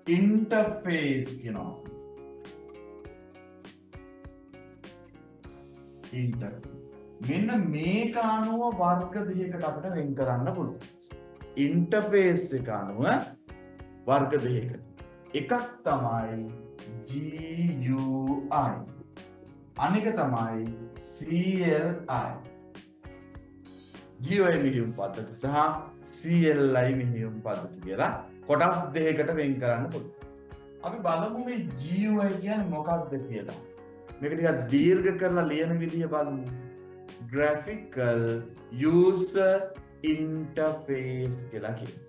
Interface කියනවා. මෙන්න මේක අනුව වර්ග දෙකකට අපිට වෙන් කරන්න පුළුවන්. ඉන්ටර්ෆේස් එක අනුව වර්ග දෙකකට. එකක් තමයි GUI. අනික තමයි CLI. GUI මෙහෙයුම් පද්ධති සහ CLI මෙහෙයුම් පද්ධති කියලා කොටස් දෙකකට වෙන් කරන්න පුළුවන්. අපි බලමු මේ GUI කියන්නේ මොකක්ද කියලා. මේක ටිකක් දීර්ඝ කරලා ලියන විදිය බලමු. Graphical User Interface කියලා කියනවා.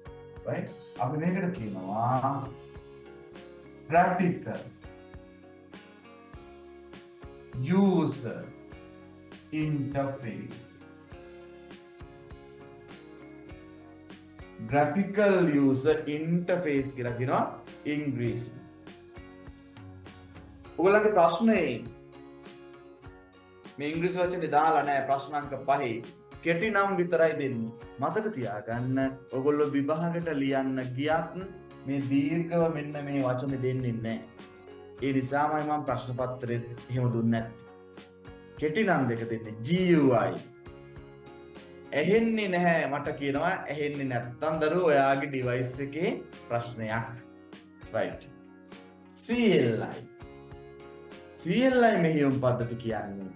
right? අපි මේකට කියනවා Graphical User Interface. Graphical User Interface කියලා කියනවා ඉංග්‍රීසියෙන්. ඔයගොල්ලන්ගේ ප්‍රශ්නේ මේ ඉංග්‍රීසි වචනේ දාලා නැහැ ප්‍රශ්න අංක 5 කෙටි නම් විතරයි දෙන්නේ. මතක තියාගන්න ඔයගොල්ලෝ විභාගයට ලියන්න ගියත් මේ දීර්ඝව මෙන්න මේ වචනේ දෙන්නේ නැහැ. ඒ නිසාමයි මම ප්‍රශ්න පත්‍රෙත් එහෙම දුන්නේ නැත්තේ. කෙටි නම් දෙක දෙන්නේ GUI. ඇහෙන්නේ නැහැ මට කියනවා ඇහෙන්නේ නැත්තම් දරුවෝ ඔයාගේ ඩිවයිස් එකේ ප්‍රශ්නයක්. right. CLI මෙහෙයුම් පද්ධති කියන්නේ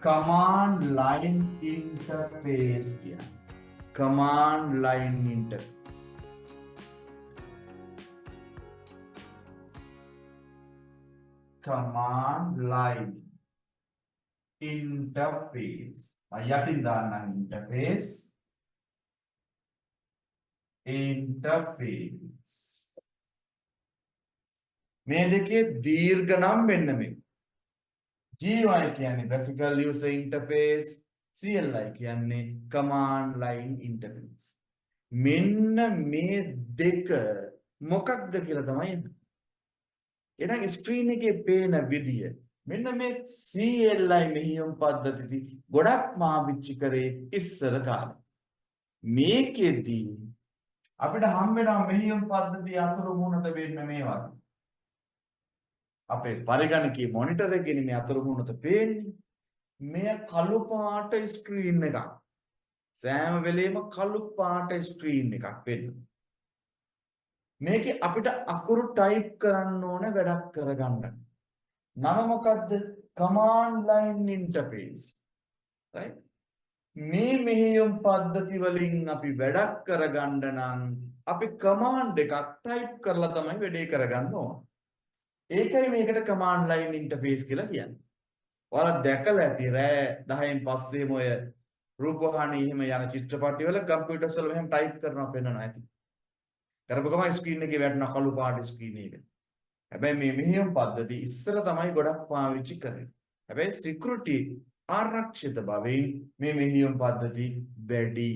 command line interface කියන්නේ. command line interface. command line interface. යටින් දාන්න interface. මේ දෙකේ දීර්ඝ නම් මෙන්න මේ. GUI කියන්නේ graphical user interface, CLI කියන්නේ command line interface. මෙන්න මේ දෙක මොකක්ද කියලා තමයි එහෙනම් ස්ක්‍රීන් එකේ පේන විදිය මෙන්න මේ CLI මෙහෙයුම් පද්ධතිය ගොඩක් පාවිච්චි කරේ ඉස්සර කාලේ. මේකෙදී අපිට හම්බ වෙනවා මෙහෙයුම් පද්ධතිය අතුරු මුහුණත වෙන්න මේ වගේ. අපේ පරිගණකයේ මොනිටර් එකේ මේ අතුරු මුහුණත පේන්නේ. මෙය කළු පාට ස්ක්‍රීන් එකක්. සෑම වෙලේම කළු පාට ස්ක්‍රීන් එකක් වෙන්න. මේකේ අපිට අකුරු ටයිප් කරන්න ඕන වැඩක් කරගන්න. නම මොකද්ද? command line interface. right? මේ මෙහෙයුම් පද්ධති වලින් අපි වැඩක් කරගන්න නම් අපි command එකක් ටයිප් කරලා තමයි වැඩේ කරගන්න ඕන. ඒකයි මේකට command line interface කියලා කියන්නේ. ඔයාලා දැකලා ඇති රෑ 10න් පස්සේම ඔය රූපවාහිනී එහෙම යන චිත්‍රපටි වල කම්පියුටර්ස් වල මෙහෙම ටයිප් කරනවා පෙන්වනවා ඇති. කරපු ගමන් ස්ක්‍රීන් එකේ වැටෙන කළු පාට ස්ක්‍රීන් එක. හැබැයි මේ මෙහෙයුම් පද්ධති ඉස්සර තමයි ගොඩක් පාවිච්චි කරේ. හැබැයි සිකියුරිටි ආරක්ෂිත බවින් මේ මෙහෙයුම් පද්ධති වැඩි.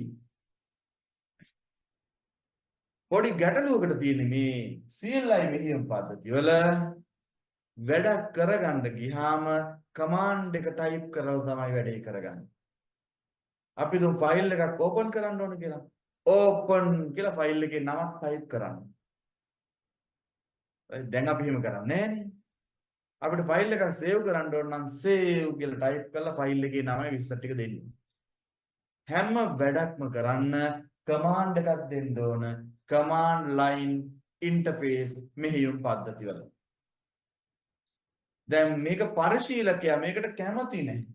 පොඩි ගැටලුවකට තියෙන්නේ මේ CLI මෙහෙයුම් පද්ධතිය වල වැඩ කරගන්න ගියාම කමාන්ඩ් එක ටයිප් කරලා තමයි වැඩේ කරගන්නේ. අපි දුම් ෆයිල් එකක් ඕපන් කරන්න ඕන කියලා. ඕපන් කියලා ෆයිල් එකේ නමක් ටයිප් කරන්න. දැන් අපි එහෙම කරන්නේ නෑනේ. අපිට ෆයිල් එකක් සේව් කරන්න ඕන නම් සේව් කියලා ටයිප් කරලා ෆයිල් එකේ නම විස්තර ටික දෙන්න. හැම වැඩක්ම කරන්න කමාන්ඩ් එකක් දෙන්න ඕන. කමාන්ඩ් ලයින් ඉන්ටර්ෆේස් මෙහෙයුම් පද්ධතිය වල. දැන් මේක පරිශීලකයා මේකට කැමති නැහැ.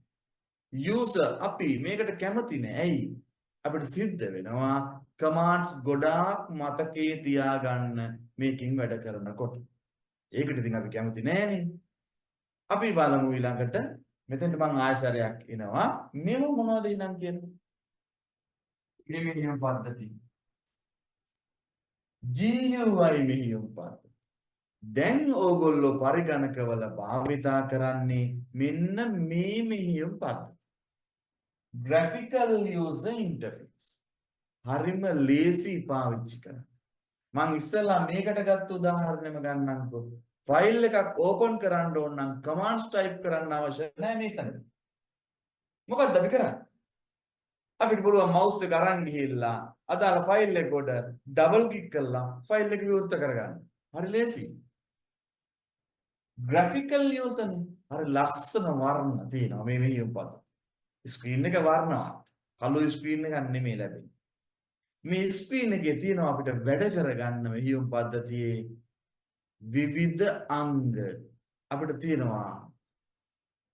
යූසර් අපි මේකට කැමති නැහැ. ඇයි? අපිට සිද්ධ වෙනවා කමාන්ඩ්ස් ගොඩාක් මතකයේ තියාගන්න මේකින් වැඩ කරනකොට. ඒකට ඉතින් අපි කැමති නෑනේ. අපි බලමු ඊළඟට මෙතෙන්ට මම ආයසරයක් එනවා. මේව මොනවද ඉනම් කියන්නේ? මෙහෙයුම් පද්ධති. GUI මෙහෙයුම් පද්ධති. දැන් ඕගොල්ලෝ පරිගණකවල භාවිතා කරන්නේ මෙන්න මේ මෙහෙයුම් පද්ධති. Graphical User Interface. හරිම ලේසි පාවිච්චි කරන්න. මම ඉස්සෙල්ලා මේකට ගත්ත උදාහරණෙම ගන්නම්කෝ. ෆයිල් එකක් ඕපන් කරන්න ඕන නම් කමාන්ඩ්ස් ටයිප් කරන්න අවශ්‍ය නැහැ මේතන. මොකක්ද අපි කරන්නේ? අපිට පුළුවන් මවුස් එක අරන් ගිහිල්ලා අදාළ ෆයිල් එක උඩ ඩබල් ක්ලික් කරලා ෆයිල් එක විවෘත කරගන්න. හරි ලේසි. graphical user නේ. හරි ලස්සන වර්ණ තියෙනවා මේ මෙහෙයුම් පද්ධතිය. ස්ක්‍රීන් එක වර්ණවත්. කළු ස්ක්‍රීන් එකක් නෙමෙයි ලැබෙන්නේ. මේ ස්ක්‍රීන් එකේ තියෙනවා අපිට වැඩ කරගන්න මෙහෙයුම් පද්ධතියේ විවිධ අංග අපිට තියෙනවා.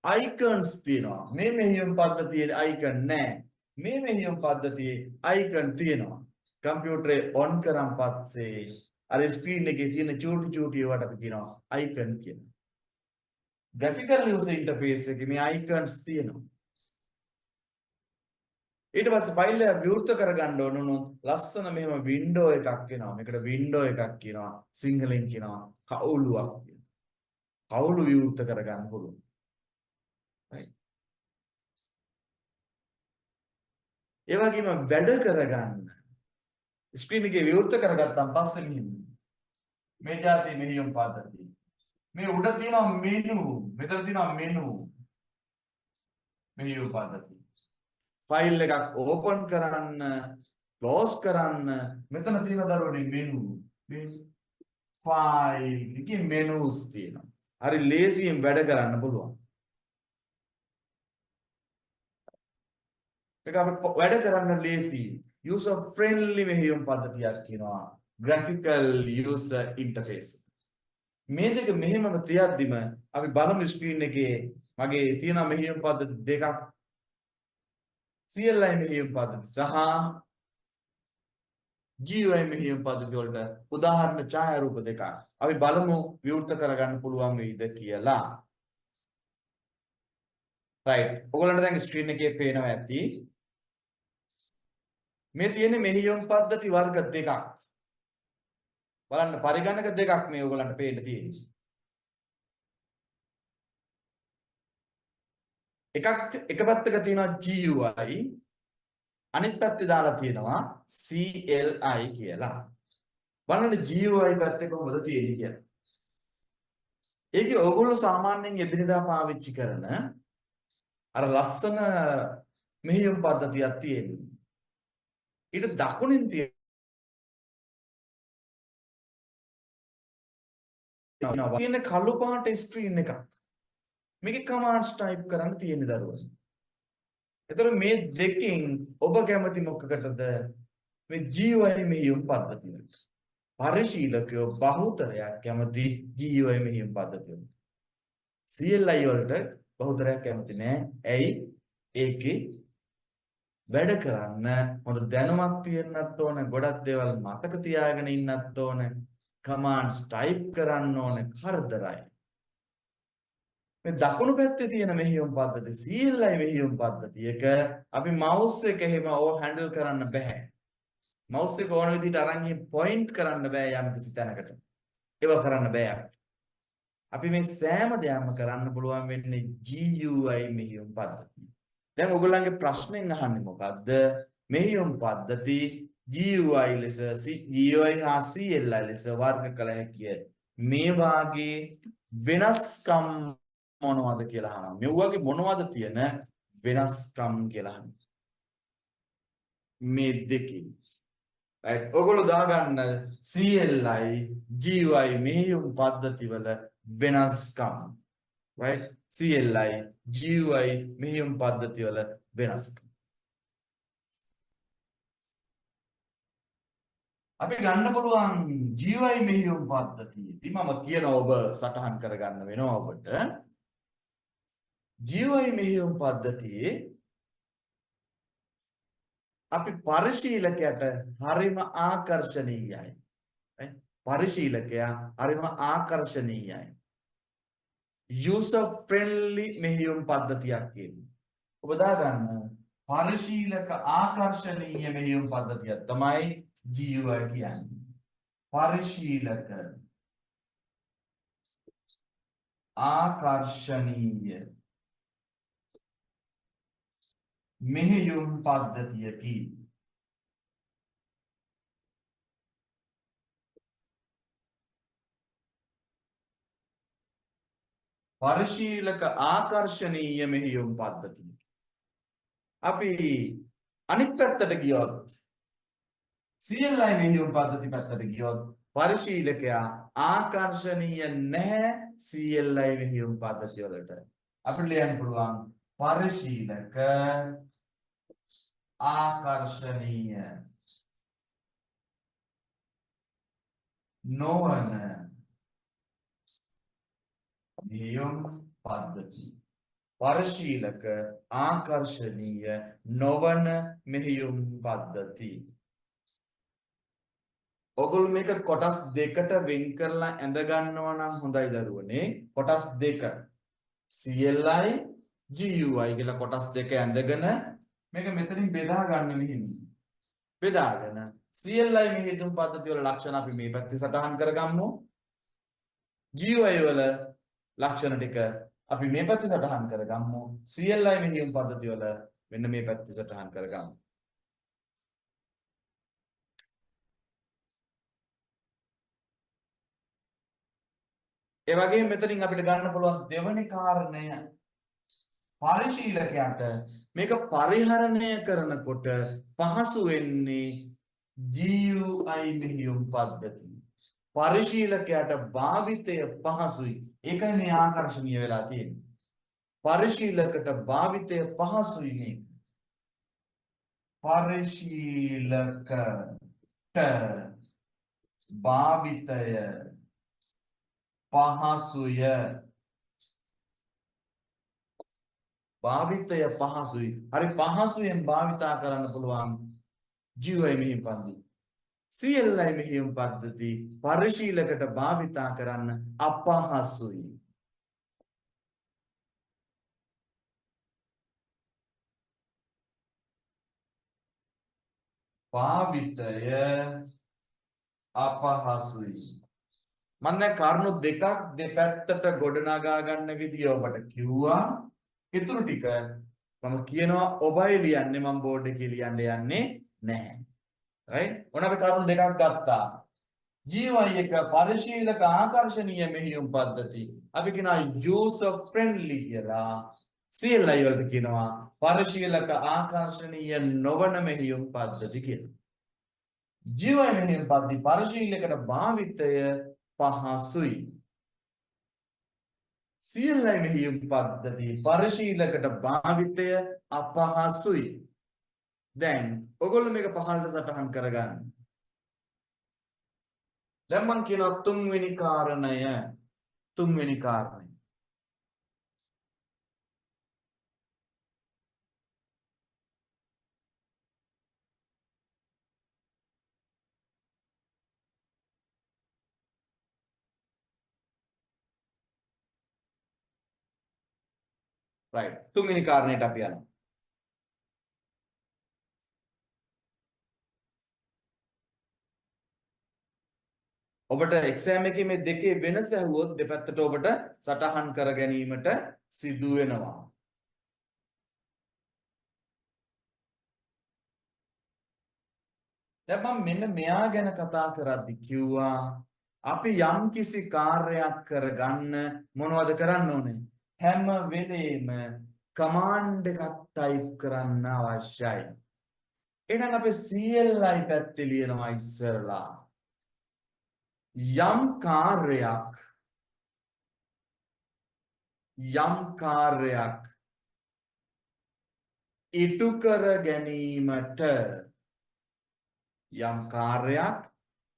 icons තියෙනවා. මේ මෙහෙයුම් පද්ධතියේ icon නැහැ. මේ මෙහෙයුම් පද්ධතියේ icon තියෙනවා. කම්පියුටරේ on කරන් පස්සේ අර ස්ක්‍රීන් එකේ තියෙන චූටි චූටි ඒවාට අපි කියනවා icon කියලා. graphical user interface එකේ මේ icons තියෙනවා. ඊට පස්සේ ෆයිල් එක විවෘත කරගන්න ඕන උනොත් ලස්සන මෙහෙම වින්ඩෝ එකක් එනවා. මේකට වින්ඩෝ එකක් කියනවා. සිංහලෙන් කියනවා කවුළුවක් කියලා. කවුළු විවෘත කරගන්න පුළුවන්. right. ඒ වගේම වැඩ කරගන්න ස්ක්‍රීන් එකේ විවෘත කරගත්තාන් පස්සේ මේ જાති මෙහෙයුම් පද්ධතිය. මේ උඩ තියෙනවා මෙනු. මෙතන තියෙනවා මෙනු. මෙහෙයුම් පද්ධතිය. ෆයිල් එකක් ඕපන් කරන්න, ක්ලෝස් කරන්න මෙතන තියෙන දරුවනේ මෙනු. මේ ෆයිල් එකේ මෙනුස් තියෙනවා. හරි ලේසියෙන් වැඩ කරන්න පුළුවන්. ඒක අපි වැඩ කරන්න ලේසි. user friendly මෙහෙයුම් පද්ධතියක් කියනවා. graphical user interface. මේ දෙක මෙහෙමම තියද්දිම අපි බලමු ස්ක්‍රීන් එකේ මගේ තියෙන මෙහෙයුම් පද්ධති දෙකක්. CLI මෙහෙයුම් පද්ධති සහ GUI මෙහෙයුම් පද්ධති වලට උදාහරණ ඡායාරූප දෙකක්. අපි බලමු විවෘත කරගන්න පුළුවන් වෙයිද කියලා. right. ඔයගොල්ලන්ට දැන් ස්ක්‍රීන් එකේ පේනවා ඇති. මේ තියෙන මෙහෙයුම් පද්ධති වර්ග දෙකක්. බලන්න පරිගණක දෙකක් මේ ඔයගොල්ලන්ට පේන්න තියෙන්නේ. එක පැත්තක තියෙනවා GUI අනිත් පැත්තේ දාලා තියෙනවා CLI කියලා. බලන්න GUI පැත්තේ කොහොමද තියෙන්නේ කියලා. ඒකේ ඔයගොල්ලෝ සාමාන්‍යයෙන් එදිනෙදා පාවිච්චි කරන අර ලස්සන මෙහෙයුම් පද්ධතියක් තියෙනවා. ඊට දකුණින් තියෙන කළු පාට ස්ක්‍රීන් එකක්. මේකේ කමාන්ඩ්ස් ටයිප් කරන්න තියෙන දරුවෝ. එතකොට මේ දෙකෙන් ඔබ කැමති මොකකටද? මේ GUI මෙහෙයුම් පද්ධතියට. පරිශීලකයෝ බහුතරයක් කැමති GUI මෙහෙයුම් පද්ධතියට. CLI වලට බහුතරයක් කැමති නෑ. ඇයි? ඒකේ වැඩ කරන්න හොඳ දැනුමක් තියෙන්නත් ඕන, ගොඩක් දේවල් මතක තියාගෙන ඉන්නත් ඕන, කමාන්ඩ්ස් ටයිප් කරන්න ඕන, කරදරයි. මේ දකුණු පැත්තේ තියෙන මෙහෙයුම් පද්ධතිය CLI මෙහෙයුම් පද්ධතියක අපි මවුස් එක එහෙම ඕ හැන්ඩල් කරන්න බෑ. මවුස් එක ඕන විදිහට අරන් පොයින්ට් කරන්න බෑ යම් කිසි තැනකට. ඒව කරන්න බෑ අපිට. අපි මේ සෑම දෙයක්ම කරන්න පුළුවන් වෙන්නේ GUI මෙහෙයුම් පද්ධතිය. දැන් ඔයගොල්ලන්ගේ ප්‍රශ්නෙන් අහන්නේ මොකද්ද? මෙහෙයුම් පද්ධති GUI ලෙස GUI හා CLI ලෙස වර්ග කළ හැකිය. මේ වාගේ වෙනස්කම් මොනවද කියලා අහනවා. මේ වගේ මොනවද තියෙන වෙනස්කම් කියලා අහනවා. මේ දෙකේ. right. ඔයගොල්ලෝ දාගන්න CLI GUI මෙහෙයුම් පද්ධති වල වෙනස්කම්. right. CLI GUI මෙහෙයුම් පද්ධති වල වෙනස්කම්. අපි ගන්න පුළුවන් GUI මෙහෙයුම් පද්ධතියදී මම කියන ඔබ සටහන් කරගන්න වෙනවා ඔබට. GUI මෙහෙයුම් පද්ධතියේ අපි පරිශීලකයට හරිම ආකර්ශනීයයි. පරිශීලකයා හරිම ආකර්ශනීයයි. user friendly මෙහෙයුම් පද්ධතියක් කියන්නේ. ඔබ දාගන්න පරිශීලක ආකර්ශනීය මෙහෙයුම් පද්ධතියක් තමයි GUI කියන්නේ. පරිශීලක ආකර්ශනීය මෙහෙයුම් පද්ධතියකි. පරිශීලක ආකර්ශනීය මෙහෙයුම් පද්ධතිය. අපි අනිත් පැත්තට ගියොත් CLI මෙහෙයුම් පද්ධති පැත්තට ගියොත් පරිශීලකයා ආකර්ශනීය නැහැ CLI මෙහෙයුම් පද්ධතිය වලට. අපිට ලියන්න පුළුවන් පරිශීලක ආකර්ශනීය නොවන මෙහෙයුම් පද්ධති. පරිශීලක ආකර්ශනීය නොවන මෙහෙයුම් පද්ධති. ඔගොල්ලෝ මේක කොටස් දෙකට වෙන් කරලා ඇඳ ගන්නවා නම් හොඳයි දරුවනේ. කොටස් දෙක CLI GUI කියලා කොටස් දෙක ඇඳගෙන මේක මෙතනින් බෙදා ගන්න මෙහෙම. බෙදාගෙන CLI මෙහෙයුම් පද්ධතිය වල ලක්ෂණ අපි මේ පැත්තේ සටහන් කරගමු. GUI වල ලක්ෂණ ටික අපි මේ පැත්තේ සටහන් කරගමු. CLI මෙහෙයුම් පද්ධතිය වල මෙන්න මේ පැත්තේ සටහන් කරගමු. ඒ වගේම මෙතනින් අපිට ගන්න පුළුවන් දෙවෙනි කාරණය පරිශීලකයාට මේක පරිහරණය කරනකොට පහසු වෙන්නේ GUI මෙහෙයුම් පද්ධතිය. පරිශීලකයාට භාවිතය පහසුයි. ඒකයි මේ ආකර්ෂණීය වෙලා තියෙන්නේ. පරිශීලකට භාවිතය පහසුයි මේක. පරිශීලකට භාවිතය පහසුය. භාවිතය පහසුයි. හරි පහසුවෙන් භාවිතා කරන්න පුළුවන් GUI මෙහෙයුම් පද්ධතිය. CLI මෙහෙයුම් පද්ධති පරිශීලකට භාවිතා කරන්න අපහසුයි. භාවිතය අපහසුයි. මම දැන් කරුණු දෙකක් දෙපැත්තට ගොඩනගා ගන්න විදිය ඔබට කිව්වා. ඊටු ටික මම කියනවා ඔබයි ලියන්නේ මම බෝඩ් එකේ ලියන්න යන්නේ නැහැ. right? ඔන්න අපි කරුණු දෙකක් ගත්තා. GUI එක පරිශීලක ආකර්ෂණීය මෙහෙයුම් පද්ධති. අපි කියනවා user friendly කියලා. CLI වලට කියනවා පරිශීලක ආකර්ෂණීය නොවන මෙහෙයුම් පද්ධති කියලා. GUI මෙහෙයුම් පද්ධති පරිශීලකට භාවිතය පහසුයි. CLI මෙහෙයුම් පද්ධති පරිශීලකට භාවිතය අපහසුයි. දැන් ඔයගොල්ලෝ මේක පහළට සටහන් කරගන්න. දැන් මම කියනවා තුන්වෙනි කාරණය. right තුන්වෙනි කාරණයට අපි යනවා. ඔබට එක්සෑම් එකේ මේ දෙකේ වෙනස ඇහුවොත් දෙපැත්තට ඔබට සටහන් කර ගැනීමට සිදු වෙනවා. දැන් මම මෙන්න මෙයා ගැන කතා කරද්දි කිව්වා අපි යම් කිසි කාර්යයක් කරගන්න මොනවද කරන්න ඕනේ? හැම වෙලේම කමාන්ඩ් එකක් ටයිප් කරන්න අවශ්‍යයි. එහෙනම් අපි CLI පැත්තේ ලියනවා ඉස්සරලා. යම් කාර්යයක්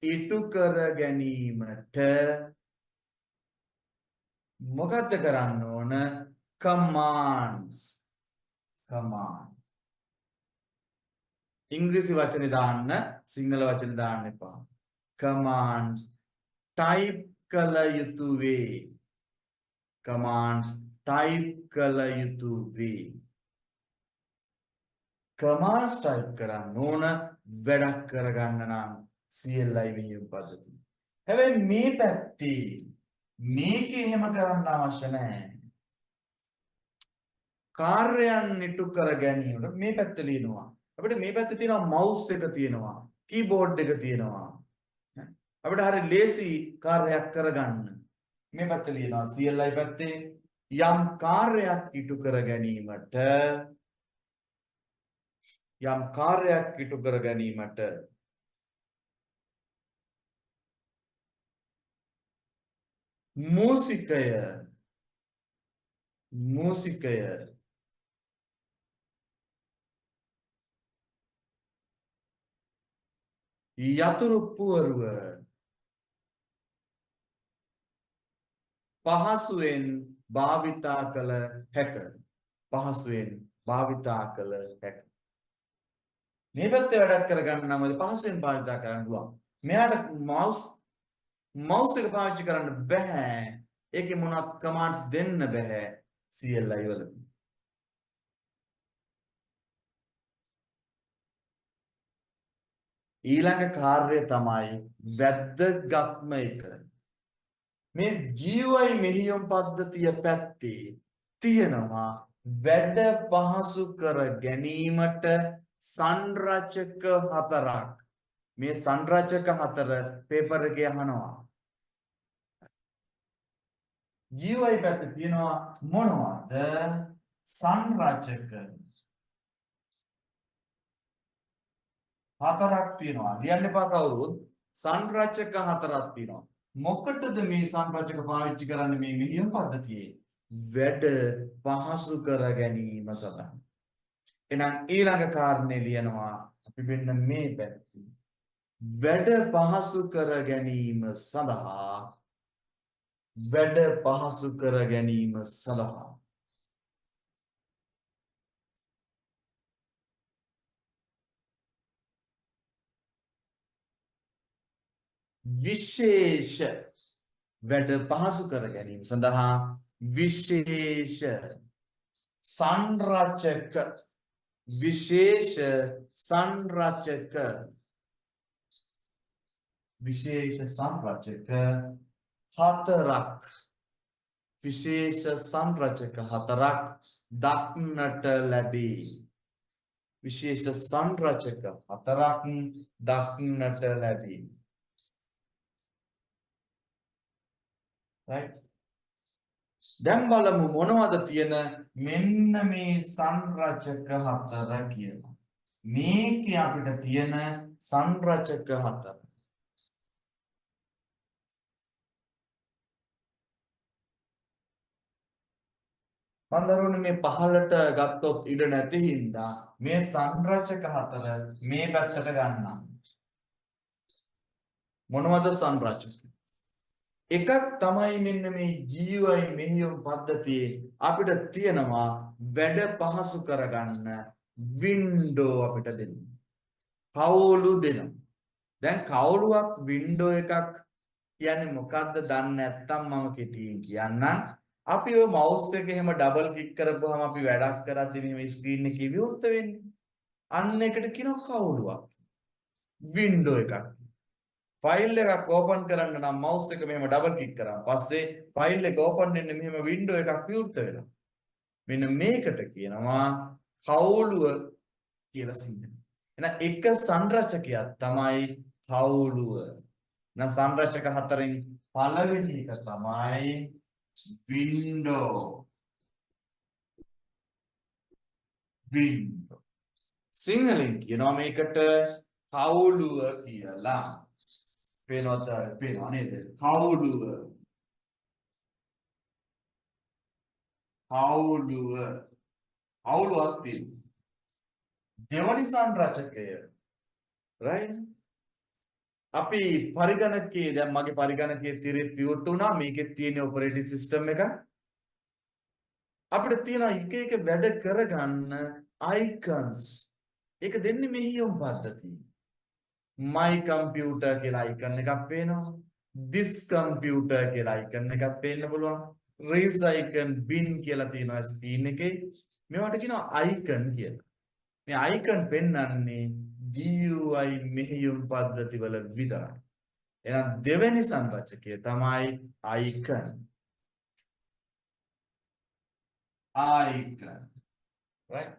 ඉටු කර ගැනීමට මොකද කරන්න ඕන? commands. ඉංග්‍රීසි වචනේ දාන්න සිංහල වචනේ දාන්න එපා. commands type කළ යුතු වේ. commands type කළ යුතු වේ. commands type කරන්න ඕන වැඩක් කරගන්න නම් CLI මෙහෙයුම් පද්ධතිය. හැබැයි මේ පැත්තේ මේක එහෙම කරන්න අවශ්‍ය නැහැ. කාර්යයන් ඉටු කර ගැනීමට මේ පැත්ත ලියනවා. අපිට මේ පැත්තේ තියෙනවා mouse එක තියෙනවා, keyboard එක තියෙනවා. අපිට හරිය ලේසි කාර්යයක් කරගන්න. මේ පැත්ත ලියනවා CLI පැත්තේ යම් කාර්යයක් ඉටු කර ගැනීමට මූසිකය මූසිකය යතුරු පුවරුව පහසුවෙන් භාවිතා කළ හැක පහසුවෙන් භාවිතා කළ හැක මේ පැත්තේ වැඩක් කරගන්න නම් පහසුවෙන් භාවිතා කරන්න පුළුවන් මෙයාට මවුස් එක පාවිච්චි කරන්න බෑ ඒකේ මොනවත් කමාන්ඩ්ස් දෙන්න බෑ CLI වලදී ඊළඟ කාර්යය තමයි වැද්දගත්ම එක මේ GUI මෙහියුම් පද්ධතිය පැත්තේ තියෙනවා වැඩ පහසු කර ගැනීමට සංරචක හතරක් මේ සංරචක හතර පේපර් එකේ අහනවා GUI පැත්තේ තියෙනවා මොනවද සංරචක හතරක් තියෙනවා ලියන්න එපා කවුරුත් සංරචක හතරක් තියෙනවා මොකටද මේ සංරචක පාවිච්චි කරන්නේ මේ මෙහෙයුම් පද්ධතියේ වැඩ පහසු කර ගැනීම සඳහා එහෙනම් ඊළඟ කාරණේ ලියනවා අපි මෙන්න මේ පැත්තේ වැඩ පහසු කර ගැනීම සඳහා වැඩ පහසු කර ගැනීම සඳහා විශේෂ වැඩ පහසු කර ගැනීම සඳහා විශේෂ සංරචක විශේෂ සංරචක විශේෂ සංරචක හතරක් විශේෂ සංරචක හතරක් දක්නට ලැබේ විශේෂ සංරචක හතරක් දක්නට ලැබේ right දැන් බලමු මොනවද තියෙන මෙන්න මේ සංරචක හතර කියලා මේකේ අපිට තියෙන සංරචක හතර මන්දරුනේ මේ පහලට ගත්තොත් ඉඩ නැති හින්දා මේ සංරචක හතර මේ පැත්තට ගන්නම් මොනවද සංරචක එකක් තමයි මෙන්න මේ GUI මෙහෙයුම් පද්ධතියේ අපිට තියෙනවා වැඩ පහසු කරගන්න වින්ඩෝ අපිට දෙනවා. කවුළු දෙනවා. දැන් කවුළුවක් වින්ඩෝ එකක් කියන්නේ මොකක්ද දන්නේ නැත්නම් මම කෙටියෙන් කියන්නම්. අපි ඔය මවුස් එක එහෙම ඩබල් ක්ලික් කරපුවාම අපි වැඩක් කරද්දී මේ ස්ක්‍රීන් එකේ විවෘත වෙන්නේ. අන්න එකට කියනවා කවුළුවක්. වින්ඩෝ එකක්. ෆයිල් එකක් ඕපන් කරන්න නම් මවුස් එක මෙහෙම ඩබල් ක්ලික් කරාම පස්සේ ෆයිල් එක ඕපන් වෙන්නේ මෙහෙම වින්ඩෝ එකක් විවෘත වෙනවා. මෙන්න මේකට කියනවා කවුළුව කියලා සිංහලෙන්. එහෙනම් එක සංරචකයක් තමයි කවුළුව. එහෙනම් සංරචක හතරෙන් පළවෙනි එක තමයි වින්ඩෝ. වින්ඩෝ. සිංහලෙන් කියනවා මේකට කවුළුව කියලා. පේනවද නේද කවුළුව කවුළුවක් තියෙනවා දෙවනි සංරචකය right අපි පරිගණකයේ දැන් මගේ පරිගණකයේ තිරෙත් විවෘත වුණා මේකේ තියෙන ඔපරේටිං සිස්ටම් එක අපිට තියෙන එක එක වැඩ කරගන්න icons ඒක දෙන්නේ මෙහියුම් පද්ධතිය my computer කියලා icon එකක් පේනවා this computer කියලා icon එකක් පේන්න පුළුවන් raise icon bin කියලා තියෙනවා screen එකේ මේවට කියනවා icon කියලා මේ icon පෙන්වන්නේ GUI මෙහෙයුම් පද්ධති වල විතරයි එහෙනම් දෙවෙනි සංරචකය තමයි icon right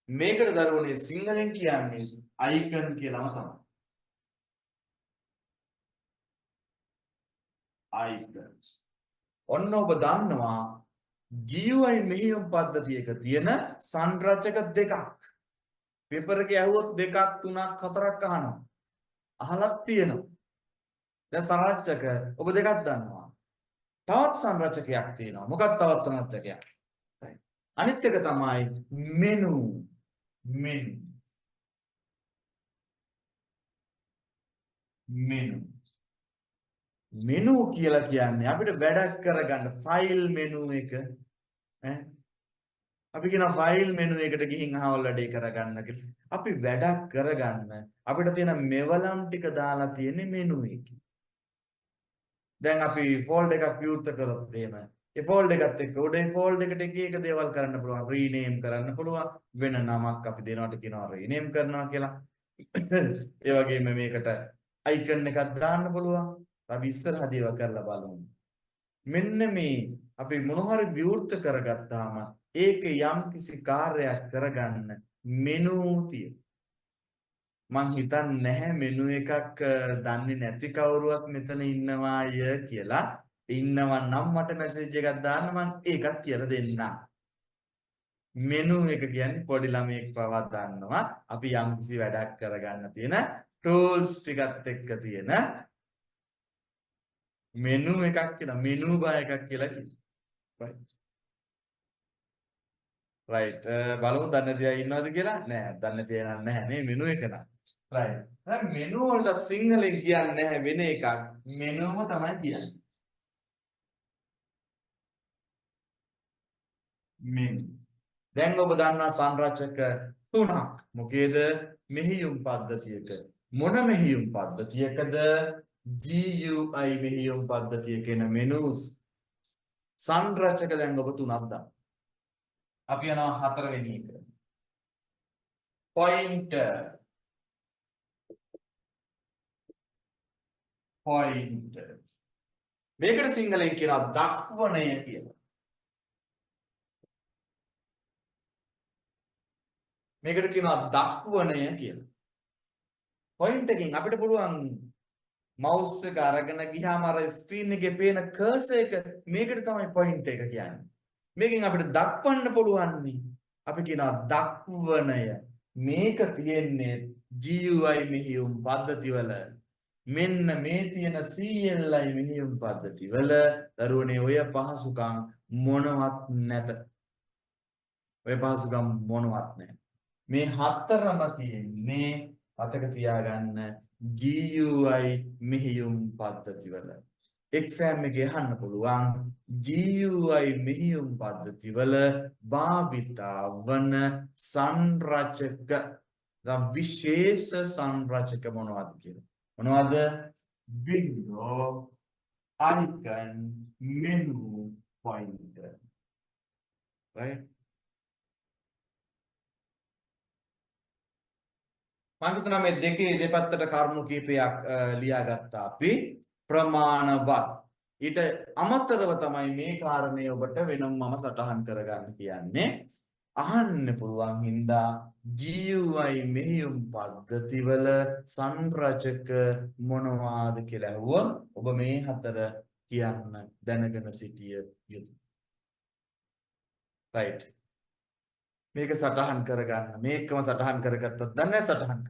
මේකට දරුවනේ සිංහලෙන් කියන්නේ icon කියලාම තමයි icons. ඔන්න ඔබ දන්නවා GUI මෙහෙයුම් පද්ධතියක තියෙන සංරචක දෙකක්. පේපර් එකේ ඇහුවොත් දෙකක් තුනක් හතරක් අහනවා. අහලක් තියෙනවා. දැන් සංරචක ඔබ දෙකක් දන්නවා. තවත් සංරචකයක් තියෙනවා. මොකක්ද තවත් සංරචකයක්? right. අනිත් එක තමයි මෙනු. මෙනු. මෙනු. මෙනු කියලා කියන්නේ අපිට වැඩක් කරගන්න ෆයිල් මෙනු එක ඈ අපි කියන ෆයිල් මෙනු එකට ගිහින් අහවල් වැඩේ කරගන්න කියලා. අපි වැඩක් කරගන්න අපිට තියෙන මෙවලම් ටික දාලා තියෙන්නේ මෙනු එකේ. දැන් අපි ෆෝල්ඩර් එකක් විවෘත කරොත් එහෙම ඒ ෆෝල්ඩර් එකත් එක්ක උඩේ ෆෝල්ඩර් එකට එක එක දේවල් කරන්න පුළුවන්. රීනේම් කරන්න පුළුවන්. වෙන නමක් අපි දෙනවට කියනවා රීනේම් කරනවා කියලා. ඒ වගේම මේකට අයිකන් එකක් දාන්න පුළුවන්. අපි ඉස්සරහදී ඒවා කරලා බලමු. මෙන්න මේ අපි මොන හරි විවෘත කරගත්තාම ඒක යම් කිසි කාර්යයක් කරගන්න මෙනු තියෙනවා. මං හිතන්නේ නැහැ මෙනු එකක් දන්නේ නැති කවුරුවත් මෙතන ඉන්නවාය කියලා. ඉන්නවා නම් මට මැසේජ් එකක් දාන්න මං ඒකත් කියලා දෙන්නම්. මෙනු එක කියන්නේ පොඩි ළමයෙක් පවා දන්නවා අපි යම් කිසි වැඩක් කරගන්න තියෙන ටූල්ස් ටිකත් එක්ක තියෙන මෙනු එකක් කියලා මෙනු බාර් එකක් කියලා කියනවා. right බලමු දන්නේ නැති අය ඉන්නවද කියලා? නෑ දන්නේ නැති අය නැහැ නේ මෙනු එක නම්. right දැන් මෙනු වලට සිංහලෙන් කියන්නේ නැහැ වෙන එකක්. මෙනුම තමයි කියන්නේ. මෙනු. දැන් ඔබ දන්නා සංරචක තුනක්. මොකේද? මෙහියුම් පද්ධතියක. මොන මෙහියුම් පද්ධතියකද? GUI මෙහියුම් පද්ධතිය කියන මෙනුස් සංරචක දැන් ඔබ තුනක් දාන්න. අපි යනවා හතරවෙනි එක. pointer. pointer. මේකට සිංහලෙන් කියනවා දක්වණය කියලා. මේකට කියනවා දක්වණය කියලා. point එකකින් අපිට පුළුවන් mouse එක අරගෙන ගියාම අර screen එකේ පේන cursor එක මේකට තමයි point එක කියන්නේ. මේකෙන් අපිට දක්වන්න පුළුවන් නේ. අපි කියනවා දක්වණය. මේක තියෙන්නේ GUI මෙහියුම් පද්ධතිවල. මෙන්න මේ තියෙන CLI මෙහියුම් පද්ධතිවල දරුවනේ ඔය පහසුකම් මොනවත් නැත. ඔය පහසුකම් මොනවත් නැහැ. මේ හතරම තියෙන්නේ අතක තියාගන්න GUI මෙහියුම් පද්ධතිවල. එක්සෑම් එකේ අහන්න පුළුවන් GUI මෙහියුම් පද්ධතිවල භාවිතා වන සංරචක විශේෂ සංරචක මොනවද කියලා. මොනවද? window, icon, menu, pointer. right? මම හිතනවා මේ දෙකේ දෙපැත්තට කරුණු කීපයක් ලියාගත්තා අපි ප්‍රමාණවත්. ඊට අමතරව තමයි මේ කාරණේ ඔබට වෙනම මම සටහන් කරගන්න කියන්නේ. අහන්න පුළුවන් හින්දා GUI මෙහියුම් පද්ධතිවල සංරචක මොනවාද කියලා අහුවොත් ඔබ මේ හතර කියන්න දැනගෙන සිටිය යුතුයි. right මේක සටහන් කරගන්න. මේකම සටහන් කරගත්තොත් දැන් සටහන්